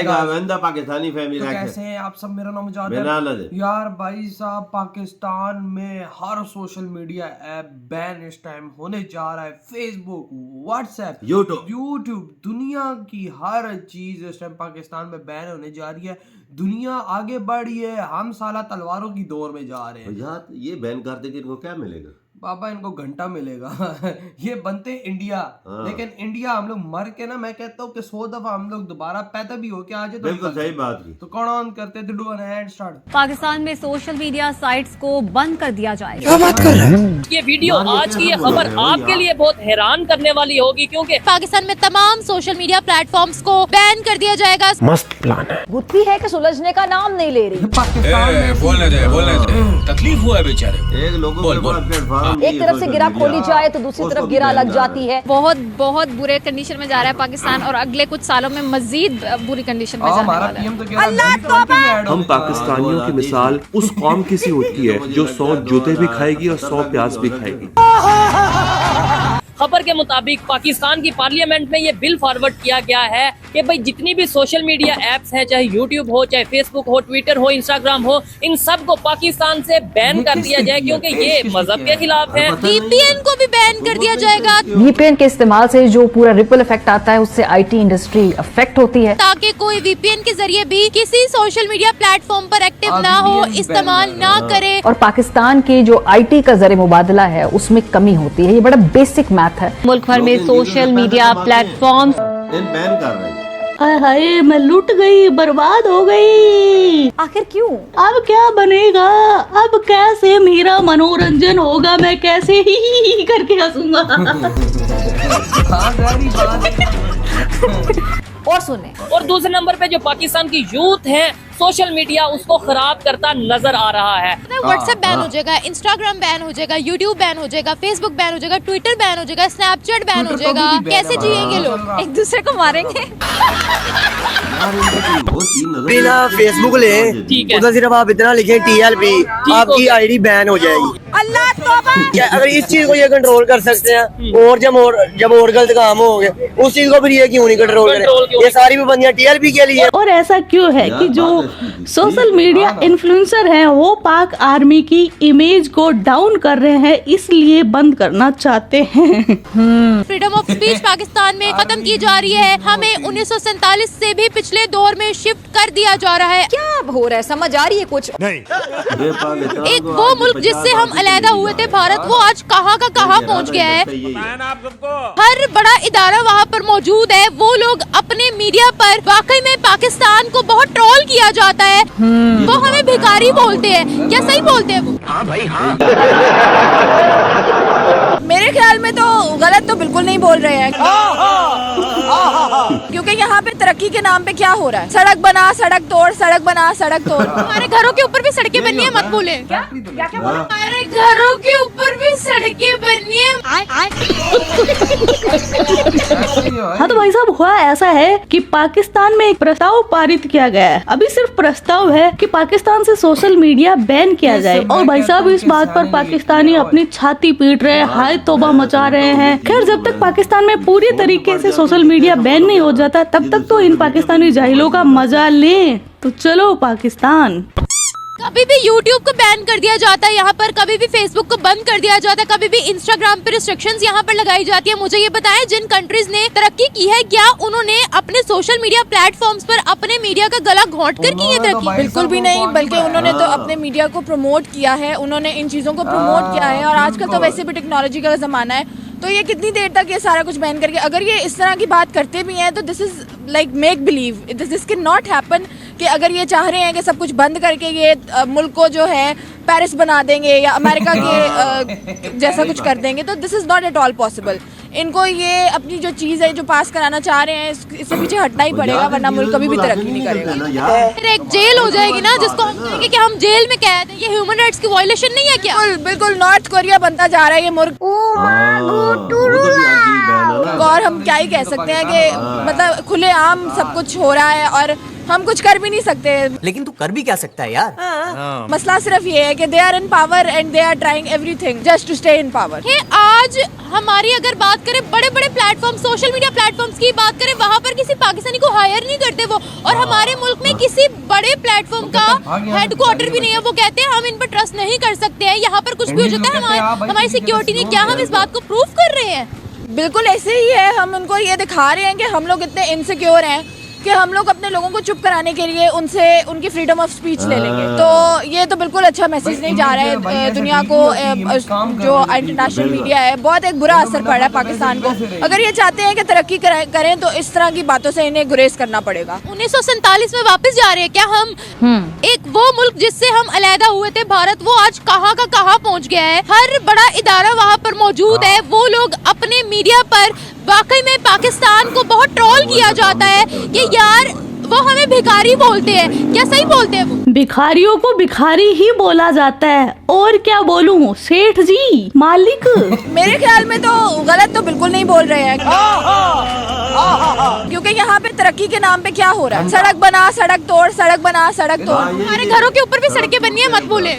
Pakistani family तो कैसे हैं आप सब? मेरा नाम मुजाहिद है यार। भाई साहब, पाकिस्तान में हर सोशल मीडिया ऐप बैन इस टाइम होने जा रहा है। फेसबुक, व्हाट्सएप, यूट्यूब, दुनिया की हर चीज इस टाइम पाकिस्तान में बैन होने जा रही है। दुनिया आगे बढ़ रही है, हम साला तलवारों की दौर में जा रहे हैं। यार ये बैन कर देंगे इनको क्या मिलेगा? बाबा इनको घंटा मिलेगा। ये बनते इंडिया, लेकिन इंडिया हम लोग मर के ना, मैं कहता हूँ कि 100 दफा हम लोग दोबारा पैदा भी हो के आ जाए तो बिल्कुल सही बात की। तो कौन ऑन करते थे? Do and start. पाकिस्तान में सोशल मीडिया साइट्स को बंद कर दिया जाएगा। क्या बात कर रहे हैं? ये वीडियो आज की ये खबर आपके लिए बहुत हैरान करने वाली होगी, क्योंकि पाकिस्तान में तमाम सोशल मीडिया प्लेटफॉर्म्स को बैन कर दिया जाएगा। मस्त प्लान है। बुद्धि है कि सुलझने का नाम नहीं ले रही। पाकिस्तान में बोलने दे तकलीफ हुआ है बेचारे। एक तरफ से गिरा खोली जाए तो दूसरी तरफ गिरा लग जाती है। बहुत बहुत बुरे कंडीशन में जा रहा है पाकिस्तान, और अगले कुछ सालों में मजीद बुरी कंडीशन में जाने वाला है। हम पाकिस्तानियों की मिसाल उस कौम की सी होती है जो 100 जूते भी खाएगी और 100 प्याज भी खाएगी। खबर के मुताबिक पाकिस्तान की पार्लियामेंट में ये बिल फॉरवर्ड किया गया है कि भाई जितनी भी सोशल मीडिया एप्स हैं, चाहे यूट्यूब हो, चाहे फेसबुक हो, ट्विटर हो, इंस्टाग्राम हो, इन सब को पाकिस्तान से बैन कर दिया जाए, क्योंकि ये मजहब के खिलाफ है। वीपीएन को भी बैन कर दिया जाएगा। वीपीएन के इस्तेमाल से जो पूरा रिपल इफेक्ट आता है उससे आईटी इंडस्ट्री अफेक्ट होती है, ताकि कोई वीपीएन के जरिए भी किसी सोशल मीडिया प्लेटफॉर्म पर एक्टिव ना हो, इस्तेमाल ना करे। और पाकिस्तान के जो आईटी का जरिए मुबादला है उसमें कमी होती है। ये बड़ा बेसिक मैथ है। मुल्क भर में सोशल मीडिया प्लेटफॉर्म बैन कर रहे हैं। हाय मैं लुट गई, बर्बाद हो गई। आखिर क्यों? अब क्या बनेगा? अब कैसे मेरा मनोरंजन होगा? मैं कैसे ही करके हंसूंगा? और सुने। और दूसरे नंबर पे जो पाकिस्तान की यूथ है, सोशल मीडिया उसको खराब करता नजर आ रहा है। व्हाट्सएप बैन हो जाएगा, इंस्टाग्राम बैन हो जाएगा, यूट्यूब बैन हो जाएगा, फेसबुक बैन हो जाएगा, ट्विटर बैन हो जाएगा, स्नैपचैट बैन हो जाएगा। कैसे जिएंगे लोग? एक दूसरे को मारेंगे। बिना फेसबुक ले, उधर सिर्फ आप इतना लिखे TLP, आपकी आईडी बैन हो जाएगी। अल्लाह तौबा। अगर इस चीज को ये कंट्रोल कर सकते हैं, और जब और गलत काम हो गए उस चीज को फिर ये क्यों नहीं कंट्रोल करें? ये सारी पाबंदियां TLP के लिए। और ऐसा क्यों है कि जो सोशल मीडिया इन्फ्लुएंसर हैं वो पाक आर्मी की इमेज को डाउन कर रहे हैं, इसलिए बंद करना चाहते हैं। फ्रीडम ऑफ स्पीच पाकिस्तान में खत्म की जा रही है। हमें 1947 से भी पिछले दौर में शिफ्ट कर दिया जा रहा है। क्या हो रहा है? समझ आ रही है कुछ? नहीं। एक वो मुल्क जिससे हम अलहदा हुए थे, भारत, वो आज कहाँ का कहाँ पहुँच गया है। हर बड़ा इदारा वहाँ पर मौजूद है। वो लोग अपने मीडिया पर वाकई में पाकिस्तान को बहुत ट्रोल किया जाता है। वो हमें भिखारी बोलते हैं। क्या सही बोलते हैं वो? हाँ भाई हाँ। मेरे ख्याल में तो गलत तो बिल्कुल नहीं बोल रहे हैं, क्योंकि यहाँ पे तरक्की के नाम पे क्या हो रहा है? सड़क बना सड़क तोड़, सड़क बना सड़क तोड़। हमारे घरों के ऊपर भी सड़कें बननी है, मत बोले। क्या हमारे घरों के ऊपर भी सड़कें बननी है। हाँ तो भाई साहब, हुआ ऐसा है कि पाकिस्तान में एक प्रस्ताव पारित किया गया है। अभी सिर्फ प्रस्ताव है कि पाकिस्तान से सोशल मीडिया बैन किया जाए। और भाई साहब, इस बात पर पाकिस्तानी अपनी छाती पीट रहे हैं, हाय तौबा मचा रहे हैं। खैर, जब तक पाकिस्तान में पूरी तरीके से सोशल मीडिया बैन नहीं हो जाता, तब तक तो इन पाकिस्तानी जाहिलों का मजा लें। तो चलो पाकिस्तान। कभी भी YouTube को बैन कर दिया जाता है यहाँ पर, कभी भी Facebook को बंद कर दिया जाता है, कभी भी Instagram पे रिस्ट्रिक्शंस यहाँ पर लगाई जाती है। मुझे ये बताएं, जिन कंट्रीज ने तरक्की की है, क्या उन्होंने अपने सोशल मीडिया प्लेटफॉर्म्स पर अपने मीडिया का गला घोंट कर की है तरक्की? बिल्कुल भी नहीं, बल्कि उन्होंने तो अपने मीडिया को प्रमोट किया है, उन्होंने इन चीज़ों को प्रमोट किया है। और आजकल तो वैसे भी टेक्नोलॉजी का ज़माना है, तो ये कितनी देर तक ये सारा कुछ बैन करके, अगर ये इस तरह की बात करते भी हैं तो this is like make believe, this can not happen. कि अगर ये चाह रहे हैं कि सब कुछ बंद करके ये मुल्क को जो है पेरिस बना देंगे या अमेरिका के जैसा कुछ कर देंगे, तो this is not at all possible. इनको ये अपनी जो चीज़ है जो पास कराना चाह रहे हैं, इससे पीछे हटना ही पड़ेगा, वरना मुल्क कभी भी तरक्की नहीं करेगा। फिर एक जेल हो जाएगी ना, जिसको हम कहेंगे कि हम जेल में कैद हैं। ये ह्यूमन राइट्स की वायलेशन नहीं है क्या? बिल्कुल नॉर्थ कोरिया बनता जा रहा है ये मुल्क। और हम क्या ही कह सकते हैं कि मतलब खुलेआम सब कुछ हो रहा है और हम कुछ कर भी नहीं सकते। लेकिन तू कर भी क्या सकता है यार। मसला सिर्फ ये है कि they are in power and they are trying everything just to stay in power. आज हमारी अगर बात करें बड़े बड़े प्लेटफॉर्म, सोशल मीडिया प्लेटफॉर्म्स की बात करें, वहाँ पर किसी पाकिस्तानी को हायर नहीं करते वो, और हमारे मुल्क में किसी बड़े प्लेटफॉर्म का हेडक्वार्टर भी नहीं है। वो कहते हैं हम इन पर ट्रस्ट नहीं कर सकते हैं, यहाँ पर कुछ भी हो जाता है हमारी सिक्योरिटी नहीं। क्या हम इस बात को प्रूव कर रहे हैं? बिल्कुल ऐसे ही है। हम उनको ये दिखा रहे हैं कि हम लोग इतने इनसिक्योर हैं कि हम लोग अपने लोगों को चुप कराने के लिए उनसे उनकी फ्रीडम ऑफ स्पीच ले लेंगे। तो ये तो बिल्कुल अच्छा मैसेज नहीं जा रहा है दुनिया को। जो इंटरनेशनल मीडिया है बहुत एक बुरा असर पड़ रहा है पाकिस्तान को। अगर ये चाहते हैं कि तरक्की करें तो इस तरह की बातों से इन्हें गुरेज करना पड़ेगा। 1947 में वापस जा रहे हैं क्या हम? एक वो मुल्क जिससे हम अलहदा हुए थे, भारत, वो आज कहाँ का कहाँ पहुँच गया है। हर बड़ा इदारा वहाँ पर मौजूद है। वो लोग अपने मीडिया पर वाकई में पाकिस्तान को बहुत ट्रोल किया जाता है कि यार वो हमें भिखारी बोलते हैं। क्या सही बोलते हैं वो? भिखारियों को भिखारी ही बोला जाता है, और क्या बोलूं सेठ जी, मालिक। मेरे ख्याल में तो गलत तो बिल्कुल नहीं बोल रहे हैं, क्योंकि यहाँ पे तरक्की के नाम पे क्या हो रहा है? सड़क बना सड़क तोड़, सड़क बना सड़क तोड़। हमारे घरों के ऊपर भी सड़कें बननी है, मत बोले।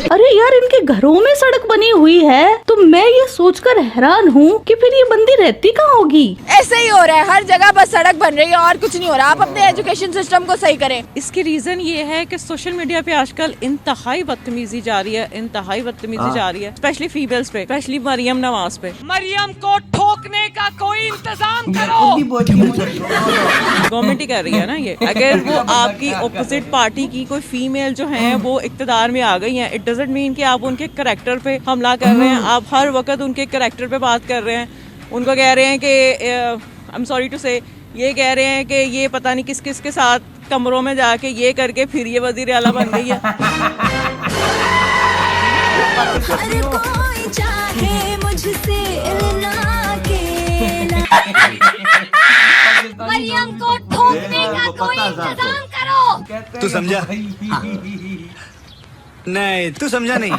अरे यार, इनके घरों में सड़क बनी हुई है तो मैं ये सोचकर हैरान हूँ कि फिर ये बंदी रहती कहाँ होगी। ऐसे ही हो रहा है, हर जगह बस सड़क बन रही है और कुछ नहीं हो रहा। आप अपने एजुकेशन सिस्टम को सही करें। इसकी रीजन ये है कि सोशल मीडिया पे आजकल इंतहाई बदतमीजी जा रही है, इंतहाई बदतमीजी जा रही है, स्पेशली फीमेल्स पे, स्पेशली मरियम नवाज पे। मरियम को ठोकने का कोई इंतजाम करो। गवर्नमेंट ही कर रही है ना ये। अगर वो आपकी ऑपोजिट पार्टी की कोई फीमेल जो है वो इक्तदार में आ गई है, इट डजंट मीन कि आप उनके करैक्टर पे हमला कर रहे हैं। आप हर वक्त उनके करैक्टर पे बात कर रहे हैं, उनको कह रहे हैं कि आई एम सॉरी टू से, ये कह रहे हैं कि ये पता नहीं किस किस के साथ कमरों में जाके ये करके फिर ये वजीर आला बन गई है। मरियम को ठोकने का कोई इंतजाम करो। तू समझा? नहीं, तू समझा नहीं।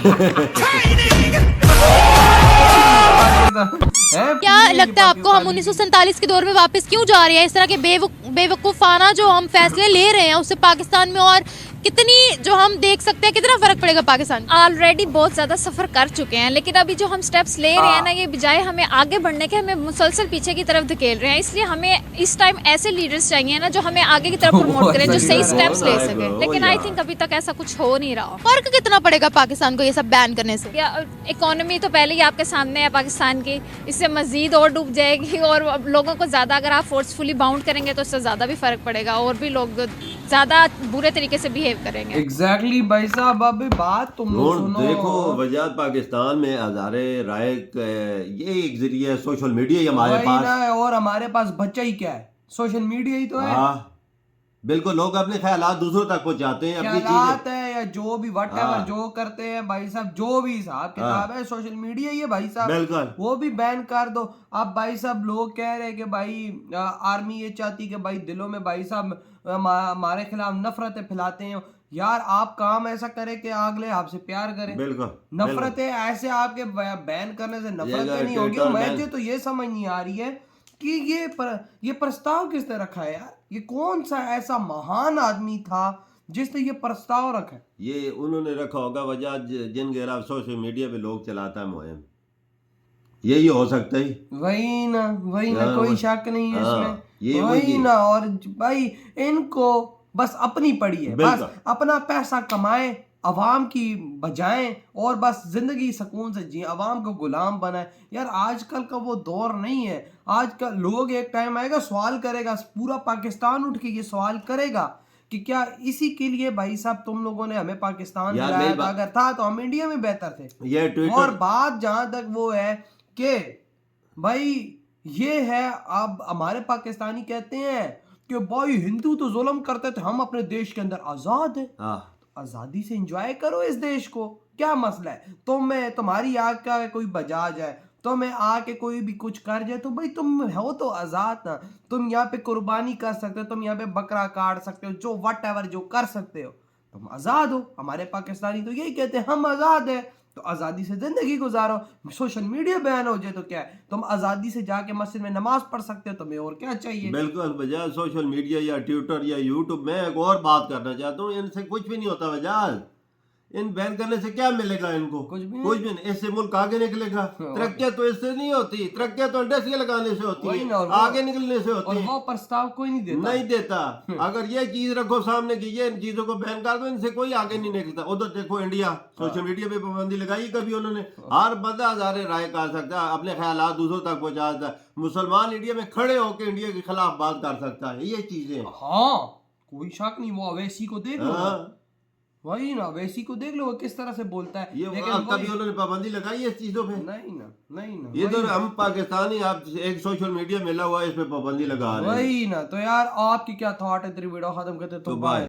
क्या लगता है आपको हम 1947 के दौर में वापस क्यों जा रहे हैं? इस तरह के बेवकूफाना जो हम फैसले ले रहे हैं उससे पाकिस्तान में और कितनी जो हम देख सकते हैं कितना फर्क पड़ेगा पाकिस्तान? ऑलरेडी बहुत ज्यादा सफर कर चुके हैं, लेकिन अभी जो हम स्टेप्स ले रहे हैं ना, ये बजाय हमें आगे बढ़ने के हमें मुसलसल पीछे की तरफ धकेल रहे हैं। इसलिए हमें इस टाइम ऐसे लीडर्स चाहिए ना जो हमें आगे की तरफ प्रमोट करें, जो सही स्टेप्स ले सके। लेकिन आई थिंक अभी तक ऐसा कुछ हो नहीं रहा। फर्क कितना पड़ेगा पाकिस्तान को ये सब बैन करने से? इकोनॉमी तो पहले ही आपके सामने है पाकिस्तान की, इससे मजीद और डूब जाएगी। और लोगों को ज्यादा अगर आप फोर्सफुली बाउंड करेंगे तो इससे ज्यादा भी फर्क पड़ेगा और भी लोग ज्यादा बुरे तरीके से बिहेव करेंगे। एग्जैक्टली भाई साहब, अभी बात तुम लोग सुनो। देखो वजात पाकिस्तान में हजारे राय ये एक जरिए है, सोशल मीडिया ही हमारे पास है। और हमारे पास बच्चा ही क्या है, सोशल मीडिया ही तो है। बिल्कुल, लोग अपने ख्यालात दूसरों तक पहुंचाते हैं, अपनी ख्यालात है या जो भी व्हाटएवर जो करते हैं भाई साहब, जो भी हिसाब किताब है, सोशल मीडिया ही है भाई साहब। बिल्कुल, वो भी बैन कर दो। अब भाई साहब लोग कह रहे हैं कि भाई आर्मी ये चाहती कि भाई दिलों में भाई साहब हमारे खिलाफ नफरतें फैलाते हैं। यार आप काम ऐसा करें कि अगले आपसे प्यार करें। बिल्कुल, नफरतें ऐसे आपके बैन करने से नफरतें नहीं होगी। मुझे तो ये समझ नहीं आ रही है कि ये प्रस्ताव किसने रखा है यार? ये कौन सा ऐसा महान आदमी था जिसने ये प्रस्ताव रखा? ये उन्होंने रखा होगा वजह जिनके खिलाफ सोशल मीडिया पे लोग चलाता है मुहिम, यही हो सकता है। वही ना कोई शक नहीं है इसमें। वही ना। और भाई इनको बस अपनी पड़ी है, बस अपना पैसा कमाए, अवाम की बजाएं और बस जिंदगी सुकून से जिए, अवाम को गुलाम बनाए। यार आजकल का वो दौर नहीं है। आजकल लोग एक टाइम आएगा सवाल करेगा, पूरा पाकिस्तान उठ के ये सवाल करेगा कि क्या इसी के लिए भाई साहब तुम लोगों ने हमें पाकिस्तान दिलाया था? अगर था तो हम इंडिया में बेहतर थे। और बात जहां तक वो है कि भाई ये है, अब हमारे पाकिस्तानी कहते हैं कि भाई हिंदू तो जुल्म करते थे, हम अपने देश के अंदर आजाद है। आजादी से एंजॉय करो इस देश को, क्या मसला है? तुम्हारी आग का कोई बजाज है, तुम्हें आके कोई भी कुछ कर जाए तो भाई तुम हो तो आजाद ना। तुम यहाँ पे कुर्बानी कर सकते हो, तुम यहाँ पे बकरा काट सकते हो, जो व्हाटएवर जो कर सकते हो, तुम आजाद हो। हमारे पाकिस्तानी तो यही कहते हैं हम आजाद है। तो आज़ादी से जिंदगी गुजारो। सोशल मीडिया बैन हो जाए तो क्या है, तुम आज़ादी से जाके मस्जिद में नमाज पढ़ सकते हो, तुम्हें और क्या चाहिए। बिल्कुल, बजाय सोशल मीडिया या ट्विटर या यूट्यूब में एक और बात करना चाहता हूँ, इनसे कुछ भी नहीं होता वजाज। इन बैन करने से क्या मिलेगा इनको? कुछ भी नहीं। इससे मुल्क आगे निकलेगा। तरक्कियां तो इससे नहीं होती, तरक्कियां तो इंडस्ट्री लगाने से होती है, आगे निकलने से होती है। वो प्रस्ताव कोई नहीं देता। अगर ये चीज रखो सामने की ये इन चीजों को बैन कर दो, इनसे कोई आगे नहीं निकलता। उधर देखो इंडिया, सोशल मीडिया पे पाबंदी लगाई कभी उन्होंने, हर बंदा हजारे राय कर सकता है, अपने ख्यालात दूसरों तक पहुंचा सकता है। मुसलमान इंडिया में खड़े होकर इंडिया के खिलाफ बात कर सकता है। ये चीजें, हाँ कोई शक नहीं। वो अवैसी को देख लो, वही ना, वैसी को देख लो किस तरह से बोलता है। ये कभी उन्होंने पाबंदी लगाई है इस चीजों पे? नहीं ना। ये तो हम पाकिस्तानी, आप एक सोशल मीडिया मिला हुआ है, इस पे पाबंदी लगा रहे हैं। वही ना। तो यार आपकी क्या थॉट है? तेरी वीडियो खत्म करते तो बाय।